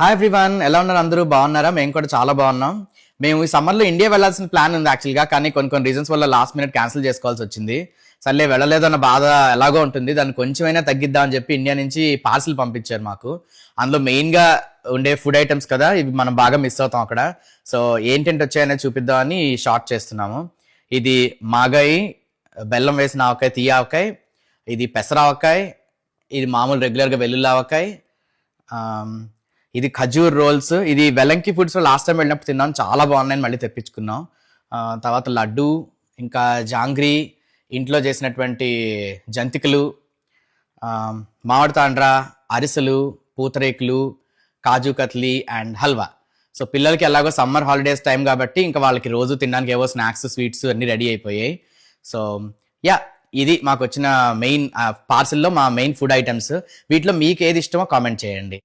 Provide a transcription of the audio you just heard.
Hi everyone, ఎలా ఉన్నారు? అందరూ బాగున్నారా? మేము కూడా చాలా బాగున్నాం. మేము ఈ సమ్మర్లో ఇండియా వెళ్ళాల్సిన ప్లాన్ ఉంది యాక్చువల్గా, కానీ కొన్ని రీజన్స్ వల్ల లాస్ట్ మినిట్ క్యాన్సిల్ చేసుకోవాల్సి వచ్చింది. సర్లే వెళ్ళలేదన్న బాధ ఎలాగో ఉంటుంది, దాన్ని కొంచెమైనా తగ్గిద్దాం అని చెప్పి ఇండియా నుంచి పార్సిల్ పంపించారు మాకు. అందులో మెయిన్గా ఉండే ఫుడ్ ఐటమ్స్ కదా, ఇవి మనం బాగా మిస్ అవుతాం అక్కడ. సో ఏంటంటే వచ్చాయనేది చూపిద్దామని షార్ట్ చేస్తున్నాము. ఇది మాగాయి, బెల్లం వేసిన ఆవకాయ, తీయ ఆవకాయ. ఇది పెసరావకాయ. ఇది మామూలు రెగ్యులర్గా వెల్లుల్లి ఆవకాయ. ఇది ఖజూర్ రోల్స్. ఇది వెలంకి ఫుడ్స్ లో లాస్ట్ టైం వెళ్ళినప్పుడు తిన్నాను, చాలా బాగున్నాయని మళ్ళీ తెప్పించుకున్నాం. తర్వాత లడ్డు, ఇంకా జాంగ్రీ, ఇంట్లో చేసినటువంటి జంతికలు, మామిడి తాండ్ర, అరిసెలు, పూతరేకులు, కాజు కత్లీ అండ్ హల్వా. సో పిల్లలకి ఎలాగో సమ్మర్ హాలిడేస్ టైం కాబట్టి ఇంకా వాళ్ళకి రోజు తినడానికి ఏవో స్నాక్స్, స్వీట్స్ అన్ని రెడీ అయిపోయాయి. సో యా, ఇది మాకు వచ్చిన మెయిన్ పార్సిల్లో మా మెయిన్ ఫుడ్ ఐటమ్స్. వీటిలో మీకు ఏది ఇష్టమో కామెంట్ చేయండి.